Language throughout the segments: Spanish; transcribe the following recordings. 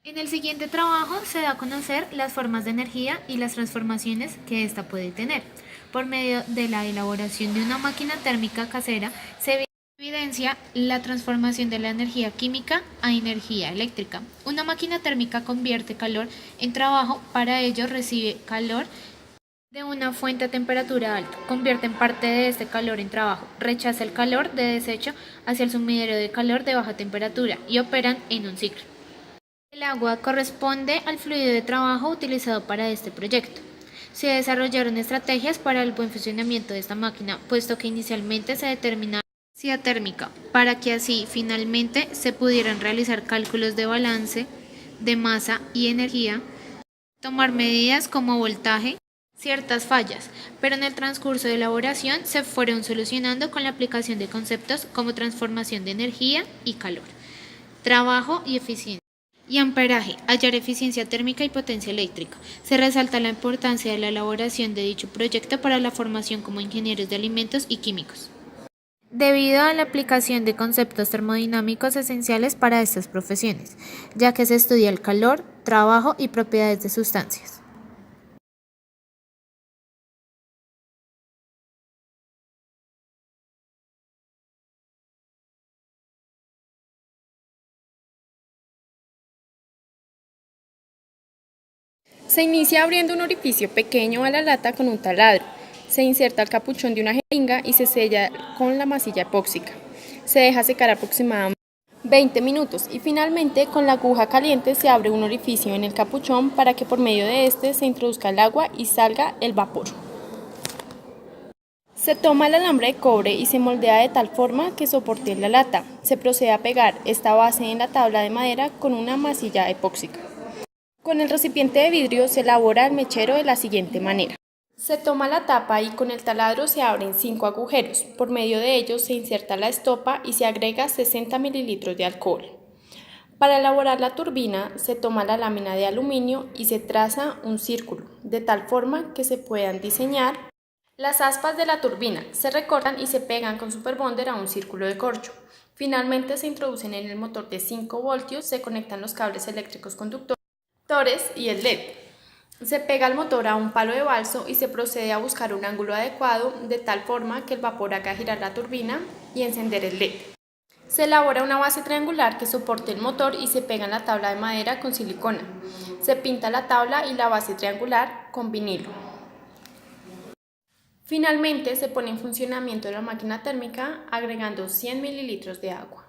En el siguiente trabajo se da a conocer las formas de energía y las transformaciones que ésta puede tener. Por medio de la elaboración de una máquina térmica casera se evidencia la transformación de la energía química a energía eléctrica. Una máquina térmica convierte calor en trabajo, para ello recibe calor de una fuente a temperatura alta, convierte en parte de este calor en trabajo, rechaza el calor de desecho hacia el sumidero de calor de baja temperatura y operan en un ciclo. El agua corresponde al fluido de trabajo utilizado para este proyecto. Se desarrollaron estrategias para el buen funcionamiento de esta máquina, puesto que inicialmente se determinaba la necesidad térmica, para que así finalmente se pudieran realizar cálculos de balance de masa y energía, tomar medidas como voltaje, ciertas fallas, pero en el transcurso de elaboración se fueron solucionando con la aplicación de conceptos como transformación de energía y calor, trabajo y eficiencia y amperaje, hallar eficiencia térmica y potencia eléctrica. Se resalta la importancia de la elaboración de dicho proyecto para la formación como ingenieros de alimentos y químicos, debido a la aplicación de conceptos termodinámicos esenciales para estas profesiones, ya que se estudia el calor, trabajo y propiedades de sustancias. Se inicia abriendo un orificio pequeño a la lata con un taladro. Se inserta el capuchón de una jeringa y se sella con la masilla epóxica. Se deja secar aproximadamente 20 minutos y finalmente con la aguja caliente se abre un orificio en el capuchón para que por medio de este se introduzca el agua y salga el vapor. Se toma el alambre de cobre y se moldea de tal forma que soporte la lata. Se procede a pegar esta base en la tabla de madera con una masilla epóxica. Con el recipiente de vidrio se elabora el mechero de la siguiente manera. Se toma la tapa y con el taladro se abren 5 agujeros. Por medio de ellos se inserta la estopa y se agrega 60 mililitros de alcohol. Para elaborar la turbina se toma la lámina de aluminio y se traza un círculo, de tal forma que se puedan diseñar las aspas de la turbina. Se recortan y se pegan con superbonder a un círculo de corcho. Finalmente se introducen en el motor de 5 voltios, se conectan los cables eléctricos conductores y el LED. Se pega el motor a un palo de balso y se procede a buscar un ángulo adecuado de tal forma que el vapor haga girar la turbina y encender el LED. Se elabora una base triangular que soporte el motor y se pega en la tabla de madera con silicona. Se pinta la tabla y la base triangular con vinilo. Finalmente se pone en funcionamiento la máquina térmica agregando 100 mililitros de agua.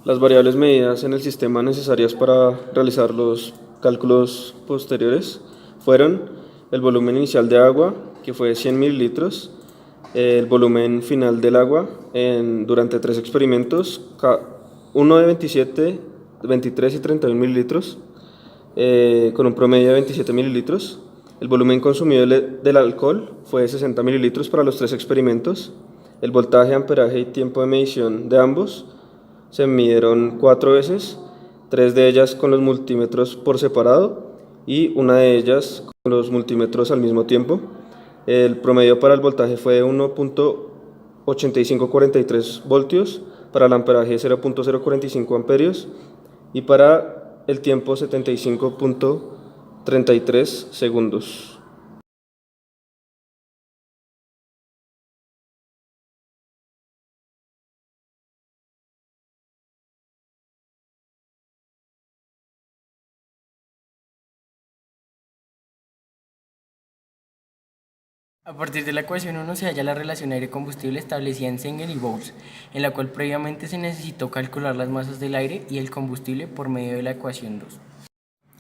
Las variables medidas en el sistema necesarias para realizar los cálculos posteriores fueron el volumen inicial de agua, que fue 100 mililitros, el volumen final del agua durante 3 experimentos, uno de 27, 23 y 31 mililitros, con un promedio de 27 mililitros. El volumen consumido del alcohol fue 60 mililitros para los 3 experimentos. El voltaje, amperaje y tiempo de medición de ambos se midieron 4 veces, 3 de ellas con los multímetros por separado y una de ellas con los multímetros al mismo tiempo. El promedio para el voltaje fue de 1.8543 voltios, para el amperaje 0.045 amperios y para el tiempo 75.33 segundos. A partir de la ecuación 1 se halla la relación aire-combustible establecida en Engel y Bowles, en la cual previamente se necesitó calcular las masas del aire y el combustible por medio de la ecuación 2.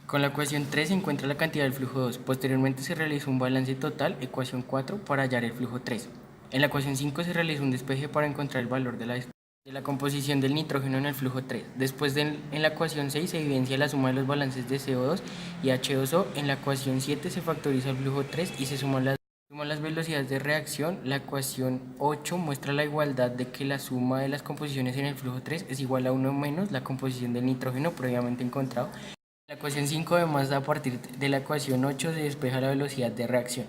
Con la ecuación 3 se encuentra la cantidad del flujo 2, posteriormente se realizó un balance total, ecuación 4, para hallar el flujo 3. En la ecuación 5 se realizó un despeje para encontrar el valor de la composición del nitrógeno en el flujo 3. Después en la ecuación 6 se evidencia la suma de los balances de CO2 y H2O. En la ecuación 7 se factoriza el flujo 3 y se suman las velocidades de reacción. La ecuación 8 muestra la igualdad de que la suma de las composiciones en el flujo 3 es igual a 1 menos la composición del nitrógeno previamente encontrado. En la ecuación 5 además, a partir de la ecuación 8 se despeja la velocidad de reacción.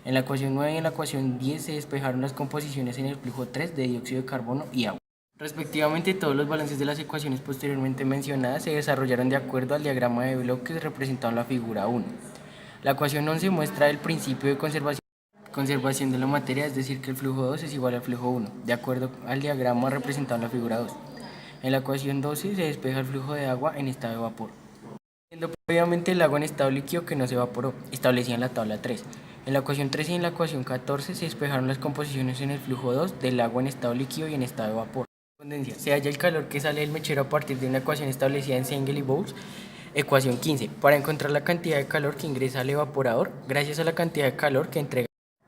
En la ecuación 9 y en la ecuación 10 se despejaron las composiciones en el flujo 3 de dióxido de carbono y agua. Respectivamente, todos los balances de las ecuaciones posteriormente mencionadas se desarrollaron de acuerdo al diagrama de bloques representado en la figura 1. La ecuación 11 muestra el principio de conservación de la materia, es decir, que el flujo 2 es igual al flujo 1, de acuerdo al diagrama representado en la figura 2. En la ecuación 12 se despeja el flujo de agua en estado de vapor, siendo previamente el agua en estado líquido que no se evaporó, establecida en la tabla 3. En la ecuación 13 y en la ecuación 14 se despejaron las composiciones en el flujo 2 del agua en estado líquido y en estado de vapor. Se halla el calor que sale del mechero a partir de una ecuación establecida en Engel y Bowles. Ecuación 15. Para encontrar la cantidad de calor que ingresa al evaporador, gracias a la cantidad de calor que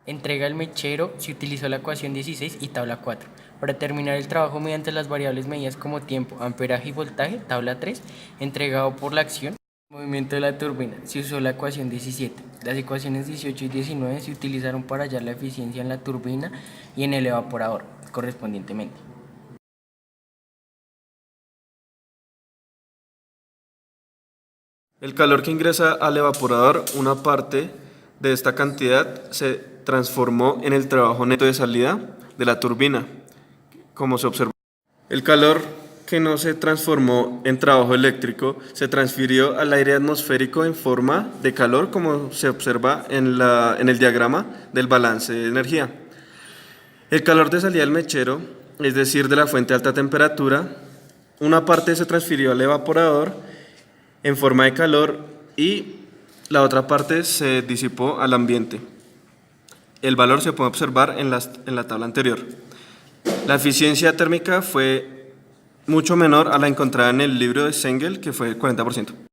entrega el mechero, se utilizó la ecuación 16 y tabla 4. Para terminar el trabajo mediante las variables medidas como tiempo, amperaje y voltaje, tabla 3, entregado por la acción, movimiento de la turbina, se usó la ecuación 17. Las ecuaciones 18 y 19 se utilizaron para hallar la eficiencia en la turbina y en el evaporador, correspondientemente. El calor que ingresa al evaporador, una parte de esta cantidad se transformó en el trabajo neto de salida de la turbina, como se observó. El calor que no se transformó en trabajo eléctrico se transfirió al aire atmosférico en forma de calor, como se observa en el diagrama del balance de energía. El calor de salida del mechero, es decir, de la fuente de alta temperatura, una parte se transfirió al evaporador en forma de calor y la otra parte se disipó al ambiente. El valor se puede observar en la tabla anterior. La eficiencia térmica fue mucho menor a la encontrada en el libro de Engel, que fue el 40%.